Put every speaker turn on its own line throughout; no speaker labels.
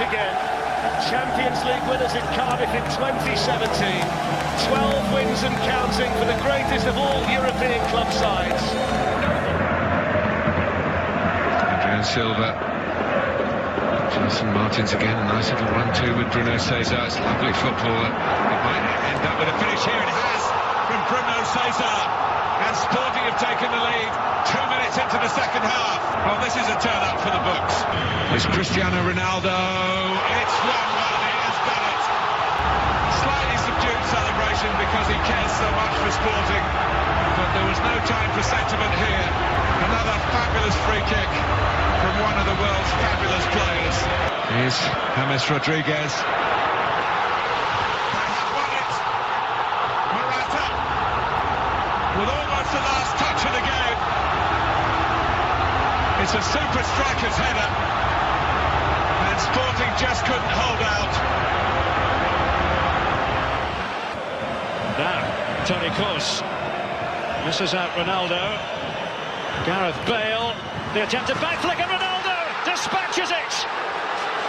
again. Champions League winners in Cardiff in 2017. 12 wins and counting for the greatest of all European club sides.
Adrian Silva. Jonathan Martins again, a nice little 1-2 with Bruno César. It's lovely football. It might end up with a finish here. It has from Bruno César. And Sporting have taken the lead 2 minutes into the second half. Well, this is a turn-up for the books. It's Cristiano Ronaldo. It's 1-1. He has done it. Slightly subdued celebration because he cares so much for Sporting. But there was no time for sentiment here. Another fabulous free kick from one of the world's fabulous players. Here's James Rodriguez. With almost the last touch of the game. It's a super striker's header. And Sporting just couldn't hold out.
Now, Toni Kroos misses out Ronaldo. Gareth Bale, the attempted back flick, and Ronaldo dispatches it!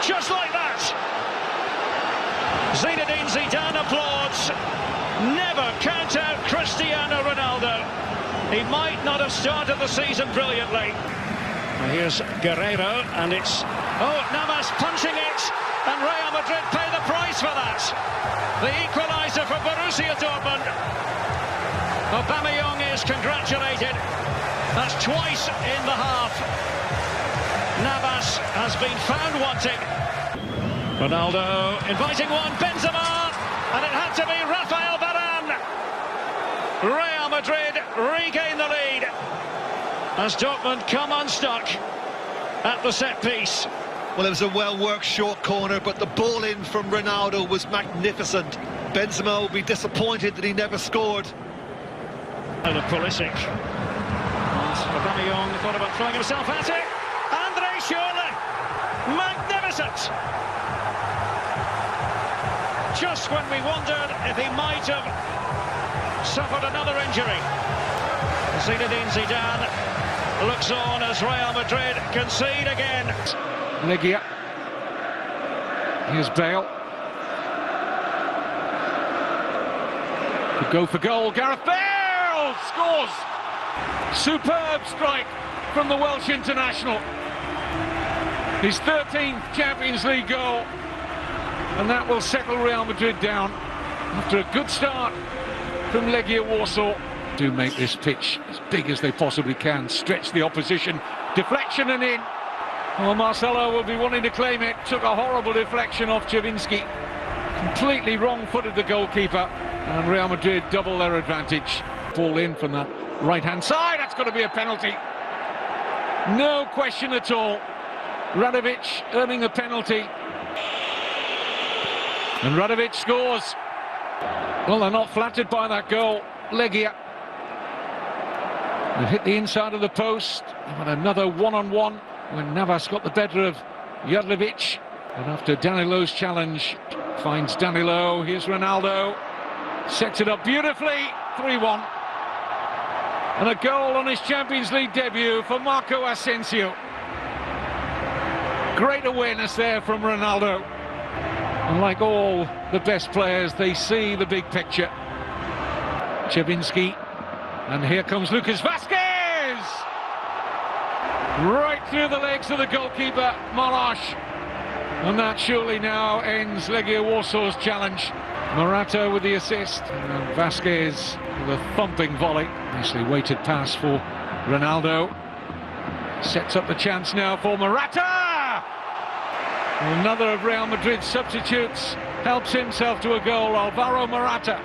Just like that! Zinedine Zidane applauds. Never count out Cristiano Ronaldo. He might not have started the season brilliantly. Now here's Guerreiro, and it's... Oh, Navas punching it, and Real Madrid pay the price for that. The equaliser for Borussia Dortmund. Aubameyang is congratulated. That's twice in the half. Navas has been found wanting. Ronaldo inviting one, Benzema, and it had to be Rafael Varane. Real Madrid regain the lead as Dortmund come unstuck at the set piece.
Well, it was a well-worked short corner, but the ball in from Ronaldo was magnificent. Benzema will be disappointed that he never scored.
And Pulisic. Aubameyang thought about throwing himself at it. Andre Schürrle, magnificent! Just when we wondered if he might have suffered another injury. Zinedine Zidane looks on as Real Madrid concede again.
Legia. Here's Bale. Could go for goal. Gareth Bale scores! Superb strike from the Welsh international. His 13th Champions League goal. And that will settle Real Madrid down after a good start from Legia Warsaw. Do make this pitch as big as they possibly can, stretch the opposition, deflection and in. Well, Marcelo will be wanting to claim it. Took a horrible deflection off Chavinsky. Completely wrong-footed the goalkeeper, and Real Madrid double their advantage. Ball in from that right-hand side. That's got to be a penalty. No question at all. Radovic earning a penalty. And Radovic scores. Well, they're not flattered by that goal. Legia. They've hit the inside of the post. And another one-on-one when Navas got the better of Jurlevic. And after Danilo's challenge, finds Danilo. Here's Ronaldo. Sets it up beautifully. 3-1. And a goal on his Champions League debut for Marco Asensio. Great awareness there from Ronaldo. And like all the best players, they see the big picture. Chavinsky. And here comes Lucas Vazquez! Right through the legs of the goalkeeper, Marash. And that surely now ends Legia Warsaw's challenge. Morata with the assist. And Vazquez with a thumping volley. Nicely weighted pass for Ronaldo. Sets up the chance now for Morata! Another of Real Madrid's substitutes helps himself to a goal. Alvaro Morata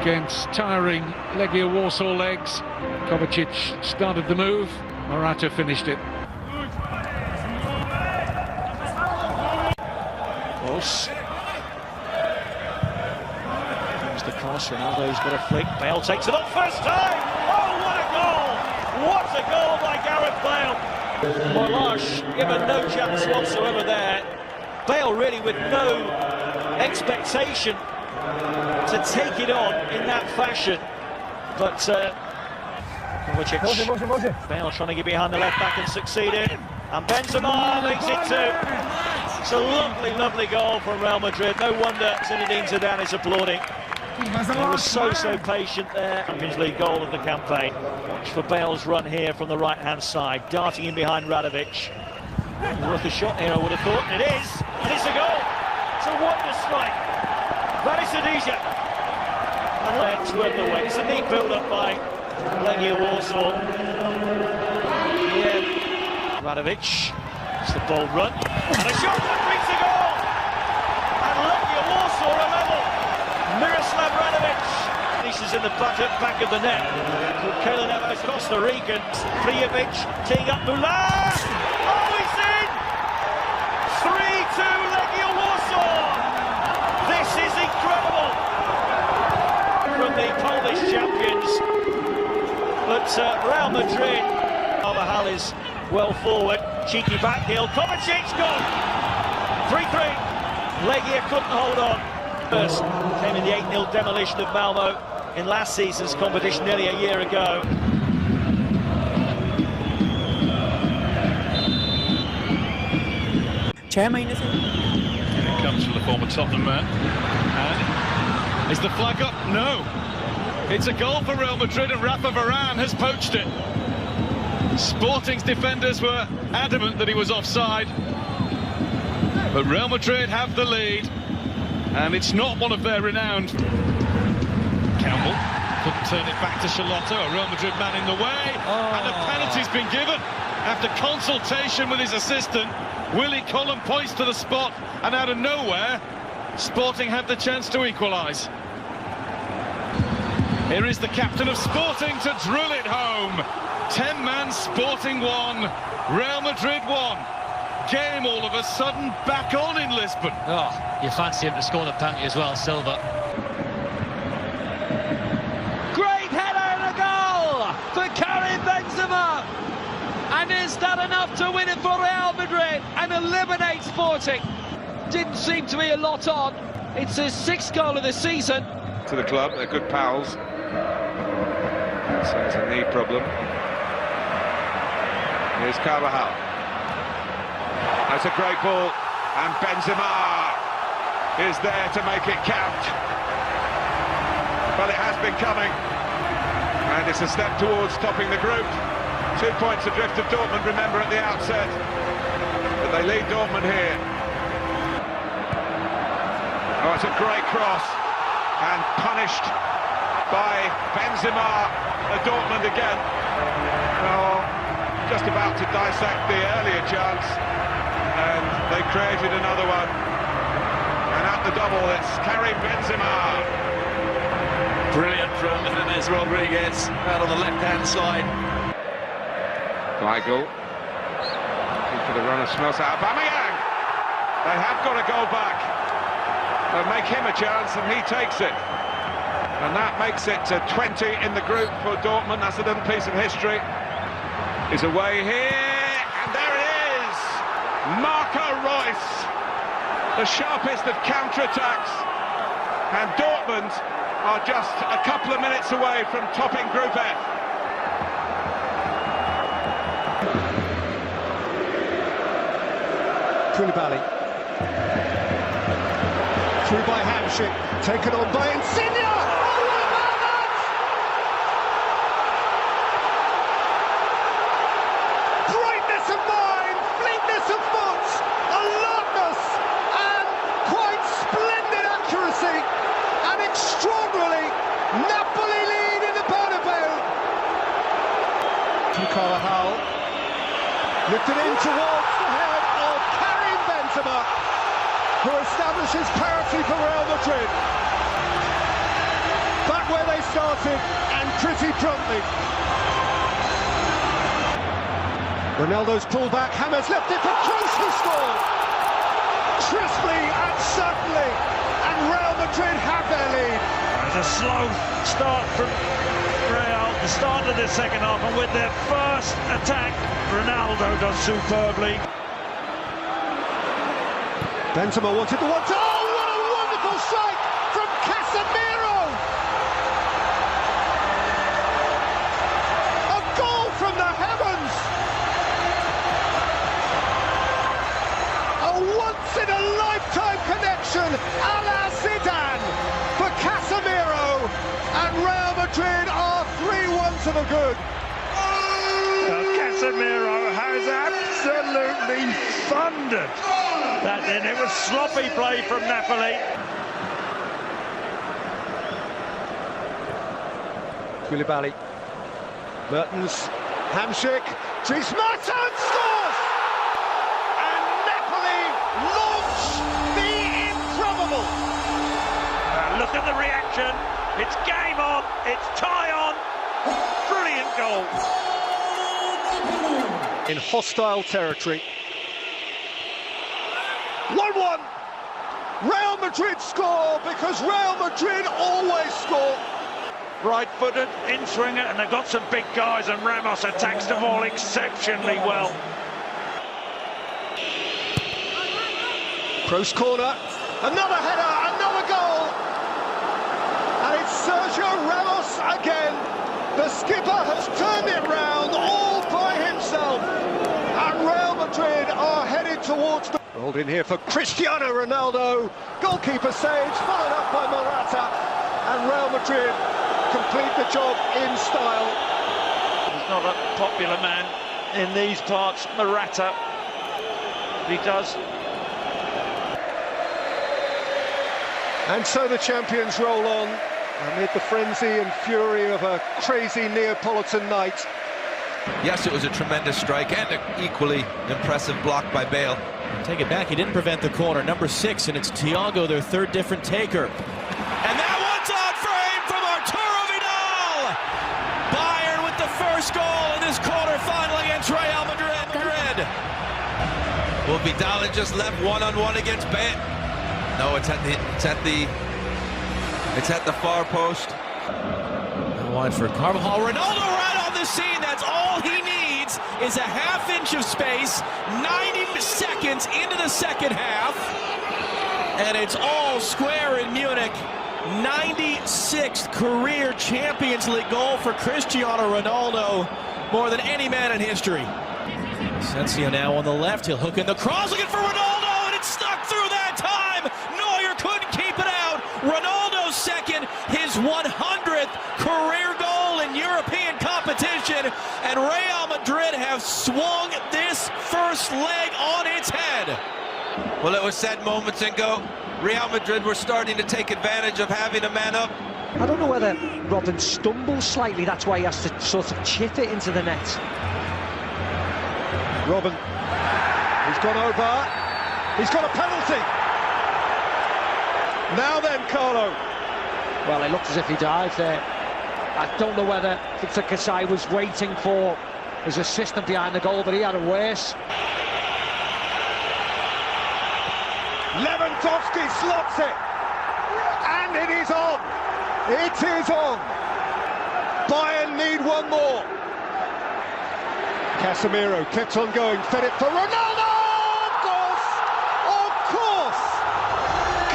against tiring Legia Warsaw legs. Kovacic started the move. Morata finished it.
Close. Comes the cross. Ronaldo's got a flick. Bale takes it up first time. Oh, what a goal! What a goal by Gareth Bale. Morash given no chance whatsoever there. Bale really with no expectation to take it on in that fashion. But Kovacic, Bale trying to get behind the left back and succeeded. And Benzema makes it 2. It's a lovely, lovely goal from Real Madrid. No wonder Zinedine Zidane is applauding. He was so patient there. Champions League goal of the campaign. Watch for Bale's run here from the right-hand side, darting in behind Radovic. Worth a shot here, I would have thought. It is, and it's a goal. It's a wonder strike. That is Adija. And let's work the way. It's a neat build-up by Legia Warsaw. Yeah, Radovic. It's the bold run. And a shot that beats the goal. And Legia Warsaw are level. Miroslav Radovic. This is in the back of the net. Kalen Evans, Costa Rican. Prijovic teeing up Mulan. Oh, he's in! 3-2 Legia Warsaw. This is incredible. From the Polish champions. But Real Madrid. Carvajal is well forward. Cheeky back heel. Kovacic gone. 3-3. Legia couldn't hold on. First came in the 8-0 demolition of Malmo in last season's competition nearly a year ago.
Chairman, is it?
And it comes from the former Tottenham man. And is the flag up? No. It's a goal for Real Madrid and Rafa Varane has poached it. Sporting's defenders were adamant that he was offside. But Real Madrid have the lead. And it's not one of their renowned. Campbell couldn't turn it back to Charlotta, a Real Madrid man in the way. And a penalty's been given. After consultation with his assistant, Willie Cullen points to the spot, and out of nowhere, Sporting have the chance to equalise. Here is the captain of Sporting to drill it home. 10-man Sporting 1, Real Madrid 1. Game all of a sudden back on in Lisbon.
Oh, you fancy him to score the penalty as well, Silva.
Great header and a goal for Karim Benzema. And is that enough to win it for Real Madrid and eliminate Sporting? Didn't seem to be a lot on. It's his 6th goal of the season.
To the club, they're good pals. So it's a knee problem. Here's Carvajal. That's a great ball, and Benzema is there to make it count. Well, it has been coming, and it's a step towards topping the group. 2 points adrift of Dortmund, remember, at the outset, but they lead Dortmund here. Oh, it's a great cross, and punished by Benzema at Dortmund again. Oh, just about to dissect the earlier chance. And they created another one. And at the double, it's Karim Benzema.
Brilliant from James Rodriguez out on the left-hand side.
Weigl. Looking for the runner, smells out. Aubameyang! They have got to go back. They'll make him a chance, and he takes it. And that makes it to 20 in the group for Dortmund. That's a little piece of history. Is away here, and there it is! Marco Reus, the sharpest of counter-attacks, and Dortmund are just a couple of minutes away from topping Group F.
Koulibaly. Through by Hamsik, taken on by Insigne! Carvajal lifted in towards the head of Karim Benzema, who establishes parity for Real Madrid. Back where they started, and pretty promptly. Ronaldo's pullback, Hammers left it for Kroos, who scored! Crisply and suddenly, and Real Madrid have their lead.
There's a slow start from Real. The start of the second half, and with their first attack, Ronaldo does superbly.
Benzema wanted the one. Oh, what a wonderful strike from Casemiro! A goal from the heavens! A once Madrid are 3-1 to the good.
Casemiro has absolutely thundered that in. It was sloppy play from Napoli.
Koulibaly, Mertens, Hamsik, Dries Mertens scores! And Napoli launch the improbable!
Look at the reaction. It's game on, it's tie on. Brilliant goal.
In hostile territory. 1-1. Real Madrid score because Real Madrid always score.
Right-footed, in-swinger, and they've got some big guys, and Ramos attacks them all exceptionally well.
Kroos corner, another header, another goal. And it's Sergio Ramos again. The skipper has turned it round all by himself. And Real Madrid are headed towards the... Rolled in here for Cristiano Ronaldo. Goalkeeper saves, followed up by Morata. And Real Madrid complete the job in style.
He's not a popular man in these parts, Morata. He does.
And so the champions roll on amid the frenzy and fury of a crazy Neapolitan night.
Yes, it was a tremendous strike and an equally impressive block by Bale.
Take it back, he didn't prevent the corner. Number 6, and it's Thiago, their third different taker. And that one's on frame from Arturo Vidal! Bayern with the first goal in this quarterfinal against Real Madrid.
Well, Vidal had just left one-on-one against Bale. No, it's at the far post.
Wide for Carvajal. Ronaldo right on the scene. That's all he needs is a half-inch of space. 90 seconds into the second half. And it's all square in Munich. 96th career Champions League goal for Cristiano Ronaldo. More than any man in history. Asensio now on the left. He'll hook in the cross, looking for Ronaldo, and it's stuck through that time. Neuer couldn't keep it out. Ronaldo's second, his 100th career goal in European competition, and Real Madrid have swung this first leg on its head.
Well, it was said moments ago, Real Madrid were starting to take advantage of having a man up.
I don't know whether Robin stumbles slightly, that's why he has to sort of chip it into the net.
Robin, he's gone over, he's got a penalty. Now then, Carlo.
Well, it looked as if he dived there. I don't know whether Victor Kasai was waiting for his assistant behind the goal, but he had it worse.
Lewandowski slots it, and it is on. It is on. Bayern need one more. Casemiro kept on going, fed it for Ronaldo. Of course.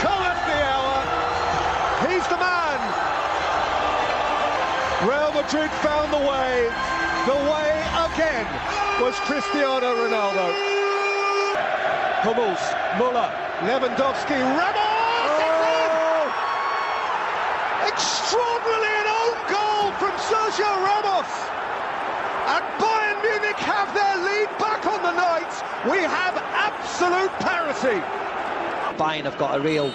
Cometh the hour. He's the man. Real Madrid found the way. The way again was Cristiano Ronaldo. Hummels, Müller, Lewandowski, Ramos! Oh! Extraordinarily an own goal from Sergio Ramos! And Bayern Munich have their lead back on the night. We have absolute parity.
Bayern have got a real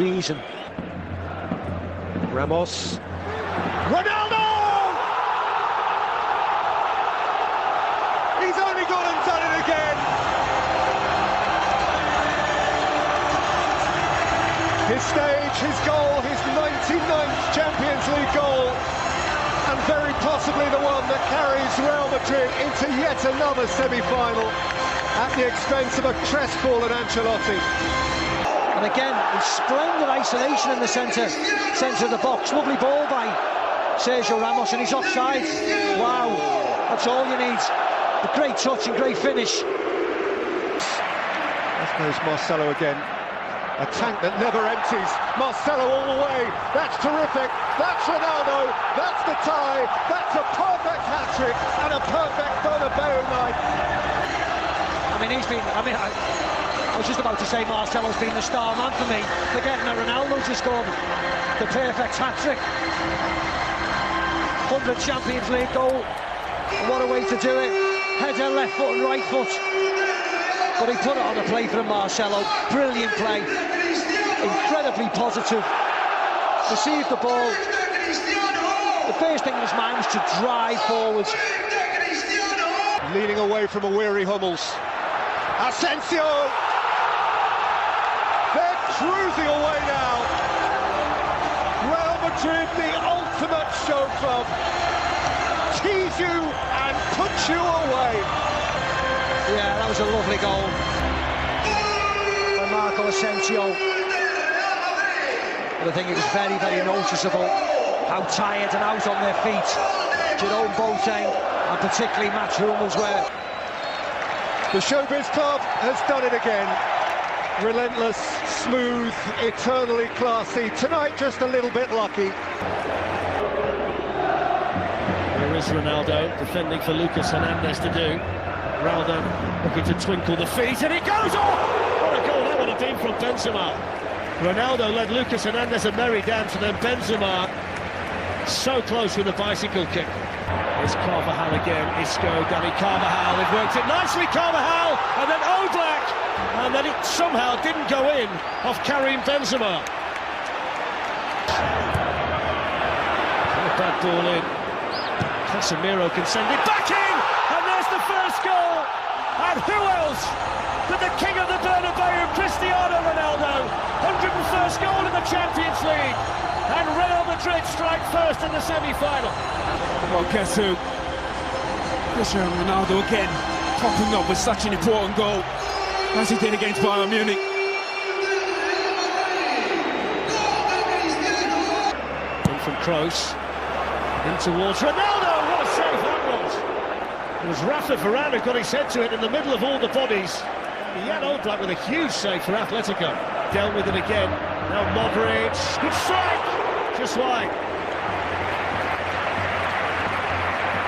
reason.
Ramos. Ronaldo! He's only gone and done it again. His stage, his goal, his 99th Champions League goal, and very possibly the one that carries Real Madrid into yet another semi-final at the expense of a crestfallen Ancelotti.
And again, in splendid isolation in the centre of the box. Lovely ball by Sergio Ramos, and he's offside. Wow, that's all you need. A great touch and great finish.
There goes Marcelo again. A tank that never empties. Marcelo all the way. That's terrific. That's Ronaldo. That's the tie. That's a perfect hat-trick and a perfect Bernabeu night.
I mean, I was just about to say Marcelo's been the star man for me, forgetting that Ronaldo just scored the perfect hat-trick. 100th Champions League goal, and what a way to do it. Header, left foot and right foot. But he put it on the play for Marcelo. Brilliant play. Incredibly positive. Received the ball. The first thing in his mind was to drive forwards.
Leaning away from a weary Hummels. Asensio! They're cruising away now. Real Madrid, the ultimate show club. Tease you and put you away.
Yeah, that was a lovely goal by Marco Asensio. But I think it was very, very noticeable how tired and out on their feet Jerome Boateng and particularly Mats Hummels were.
The Showbiz Club has done it again. Relentless, smooth, eternally classy. Tonight, just a little bit lucky.
Here is Ronaldo defending for Lucas Hernandez to do. Ronaldo looking to twinkle the feet, and it goes off! What a goal that would have been from Benzema. Ronaldo led Lucas Hernandez and Merry down to them. Benzema so close with a bicycle kick. Here's Carvajal again. Isco, Dani Carvajal. They've worked it nicely, Carvajal, and then Oblak, and then it somehow didn't go in off Karim Benzema. And a bad ball in. Casemiro can send it back in, and there's the first goal. And who else but the king of the Bernabeu, Cristiano Ronaldo? 101st goal in the Champions League, and Real Madrid strike first in the semi-final.
Well, guess who? Cristiano Ronaldo again, popping up with such an important goal, as he did against Bayern Munich.
In from Kroos, in towards Ronaldo. What a save that was! It was Rafa Varane who got his head to it in the middle of all the bodies. Jan Oblak with a huge save for Atletico. Dealt with it again. Now Modric. Good strike! Just wide.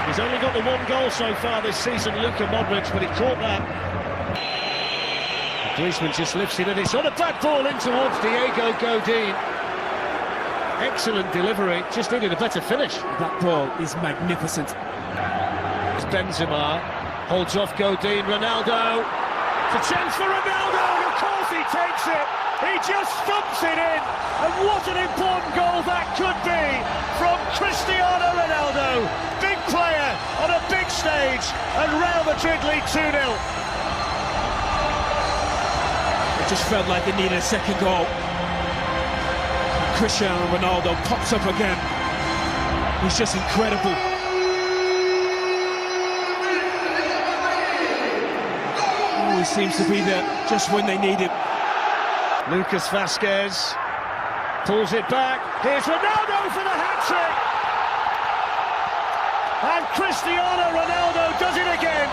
He's only got the one goal so far this season, Luka Modric, but he caught that. Griezmann just lifts it, and it's on a bad ball in towards Diego Godin. Excellent delivery, just needed a better finish.
That ball is magnificent.
It's Benzema, holds off Godin, Ronaldo. It's a chance for Ronaldo, of course he takes it. He just stumps it in, and what an important goal that could be from Cristiano Ronaldo. Big player on a big stage, and Real Madrid lead 2-0.
It just felt like they needed a second goal. Cristiano Ronaldo pops up again. He's just incredible. Always seems to be there just when they need it.
Lucas Vazquez pulls it back. Here's Ronaldo for the hat-trick. And Cristiano Ronaldo does it again.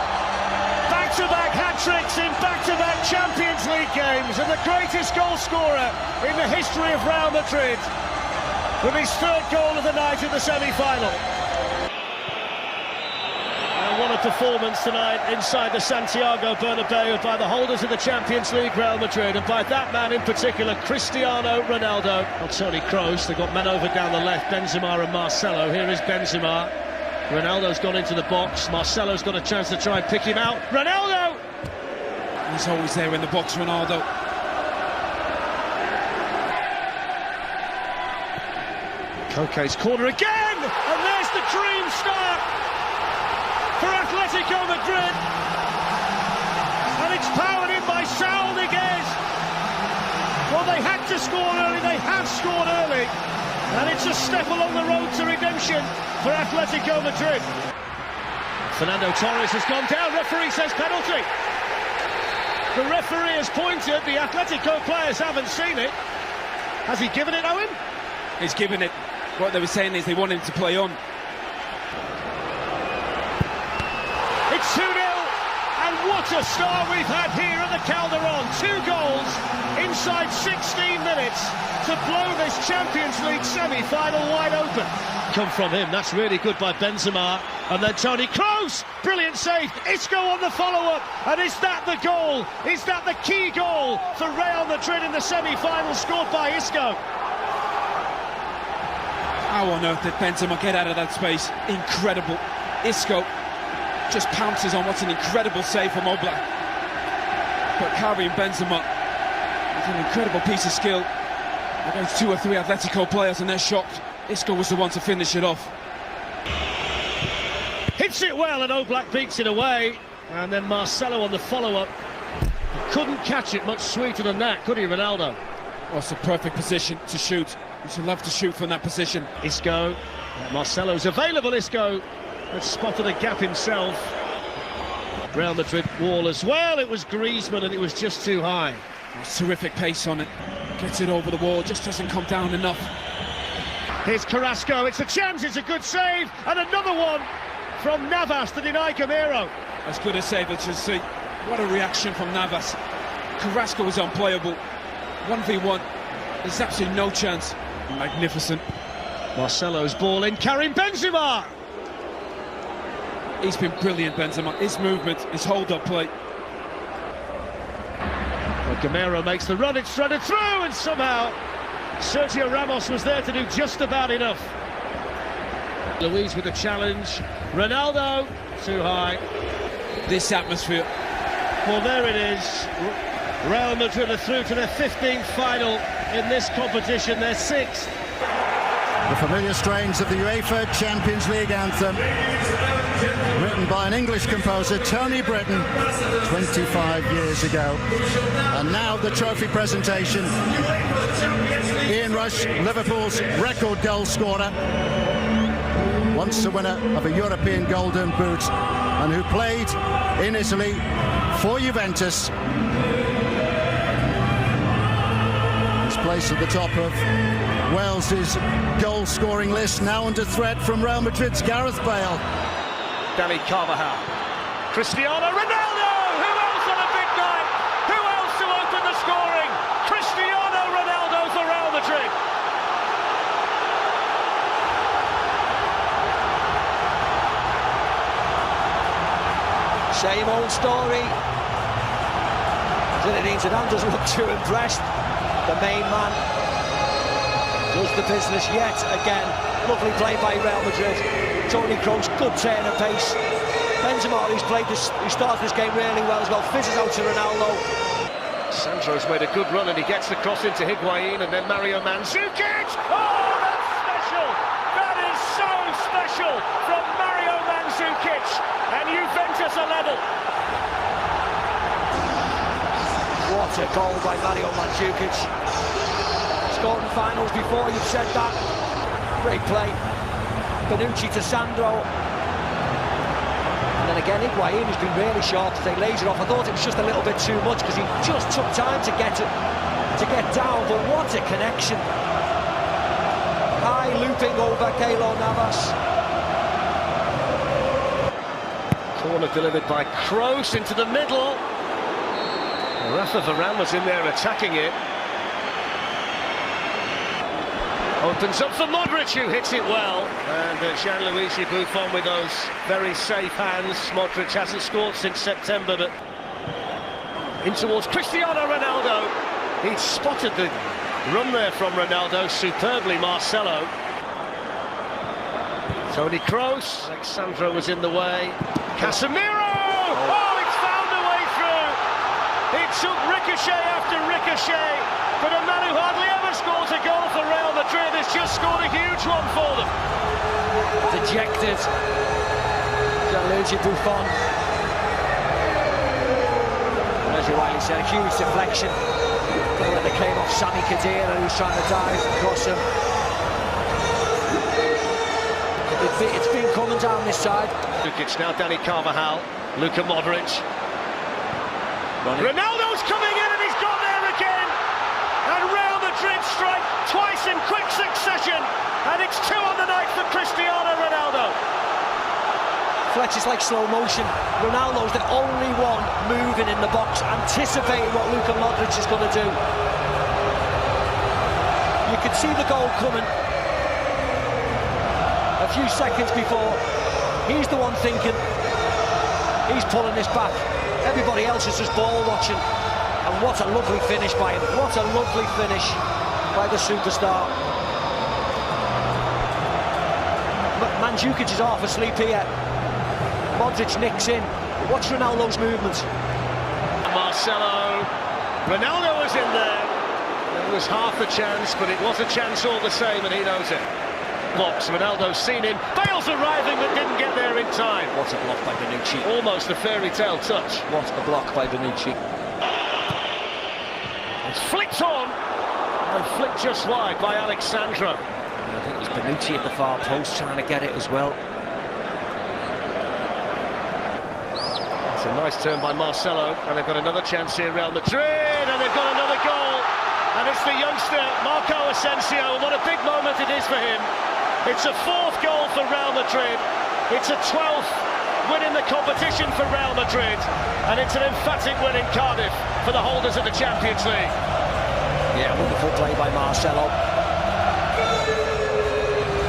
Back-to-back hat-tricks in back-to-back Champions League games, and the greatest goal scorer in the history of Real Madrid, with his third goal of the night in the semi-final. And what a performance tonight inside the Santiago Bernabeu by the holders of the Champions League, Real Madrid, and by that man in particular, Cristiano Ronaldo. Not Toni Kroos, they've got men over down the left, Benzema and Marcelo. Here is Benzema. Ronaldo's gone into the box. Marcelo's got a chance to try and pick him out. Ronaldo!
He's always there in the box, Ronaldo.
Koke's corner again! And there's the dream start for Atletico Madrid. And it's powered in by Saúl Ñíguez. Well, they had to score early, they have scored early. And it's a step along the road to redemption for Atletico Madrid. Fernando Torres has gone down, referee says penalty. The referee has pointed, the Atletico players haven't seen it. Has he given it, Owen?
He's given it. What they were saying is they want him to play on.
It's 2-0, and what a start we've had here at the Calderon. 2 goals in
inside 16 minutes to blow this Champions League semi-final wide open. Come from him, that's really good by Benzema. And then Toni Kroos, brilliant save. Isco on the follow-up, and is that the goal? Is that the key goal for Real Madrid in the semi-final, scored by Isco?
How on earth did Benzema get out of that space? Incredible. Isco just pounces on what's an incredible save from Oblak. But carrying Benzema is an incredible piece of skill against 2 or 3 Atletico players, and they're shocked. Isco was the one to finish it off.
Hits it well, and Oblak beats it away. And then Marcelo on the follow-up. Couldn't catch it much sweeter than that, could he, Ronaldo?
Oh, it's a perfect position to shoot. You should love to shoot from that position.
Isco, Marcelo's available. Isco has spotted a gap himself. Real Madrid wall as well. It was Griezmann, and it was just too high.
It's terrific pace on it. Gets it over the wall, just doesn't come down enough.
Here's Carrasco, it's a chance, it's a good save, and another one from Navas to deny Gamero.
As good a save as you see. What a reaction from Navas. Carrasco is unplayable. 1v1, there's absolutely no chance. Magnificent.
Marcelo's ball in, Karim Benzema!
He's been brilliant, Benzema. His movement, his hold-up play.
Well, Gamero makes the run, it's threaded through, and somehow Sergio Ramos was there to do just about enough. Luis with the challenge. Ronaldo, too high.
This atmosphere.
Well, there it is. Real Madrid are through to their 15th final in this competition, their 6th.
The familiar strains of the UEFA Champions League anthem, written by an English composer, Tony Britton, 25 years ago. And now the trophy presentation. Ian Rush, Liverpool's record goal scorer, once the winner of a European Golden Boot, and who played in Italy for Juventus. His place at the top of Wales's goal-scoring list, now under threat from Real Madrid's Gareth Bale.
Dani Carvajal. Cristiano Ronaldo! Who else on a big night? Who else to open the scoring? Cristiano Ronaldo for Real Madrid.
Same old story. Zinedine Zidane doesn't look too impressed. The main man does the business yet again. Lovely play by Real Madrid. Toni Kroos, good turn of pace. Benzema, who started this game really well as well, fizzes out to Ronaldo.
Sandro's made a good run, and he gets the cross into Higuain, and then Mario Mandzukic! Oh, that's special! That is so special from Mario Mandzukic, and Juventus are level.
What a goal by Mario Mandzukic. Scored in finals before, you've said that. Great play. Bonucci to Sandro. And then again, Higuain has been really sharp to take laser off. I thought it was just a little bit too much because he just took time to get down, but what a connection. High looping over Keylor Navas.
Corner delivered by Kroos into the middle. Rafa Varane was in there attacking it. Opens up for Modric, who hits it well. And Gianluigi Buffon with those very safe hands. Modric hasn't scored since September, but in towards Cristiano Ronaldo. He'd spotted the run there from Ronaldo superbly, Marcelo. Toni Kroos. Alexandro was in the way. Casemiro! Oh, it's found a way through. It took ricochet after ricochet, but a man who hardly ever scores a goal for Real Madrid has just scored a huge one for them.
Dejected. Gianluigi Buffon. As you rightly said, a huge deflection. When they came off Sami Khedira, who was trying to dive across him. It's been coming down this side.
It's now Dani Carvajal, Luka Modric. Ronaldo's coming in, and he's got there again. And Real Madrid strike twice in quick succession, and it's 2 on the night for Cristiano Ronaldo.
Fletcher's like slow motion. Ronaldo's the only one moving in the box, anticipating what Luka Modric is going to do. You could see the goal coming a few seconds before. He's the one thinking, he's pulling this back. Everybody else is just ball watching. And what a lovely finish by him. What a lovely finish by the superstar. Mandzukic is half asleep here. Modric nicks in. Watch Ronaldo's movements.
Marcelo. Ronaldo was in there. It was half a chance, but it was a chance all the same, and he knows it. Blocks. Ronaldo's seen him. Bale's arriving, but didn't get there in time.
What a block by Bonucci.
Almost a fairy tale touch.
What a block by Bonucci.
It's flicked on, and flicked just wide by Alexandra.
I think it was Bonucci at the far post trying to get it as well.
It's a nice turn by Marcelo, and they've got another chance here, Real Madrid, and they've got another goal. And it's the youngster, Marco Asensio. What a big moment it is for him. It's a 4th goal for Real Madrid. It's a 12th win in the competition for Real Madrid. And it's an emphatic win in Cardiff for the holders of the Champions League.
Yeah, wonderful play by Marcelo.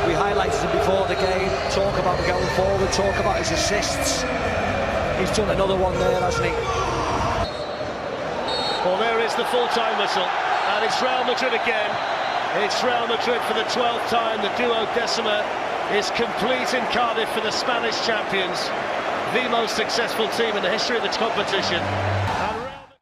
We highlighted him before the game. Talk about going forward, talk about his assists. He's done another one there, hasn't he?
Well, there is the full-time whistle. And it's Real Madrid again. It's Real Madrid for the 12th time. The duodecima is complete in Cardiff for the Spanish champions. The most successful team in the history of the competition.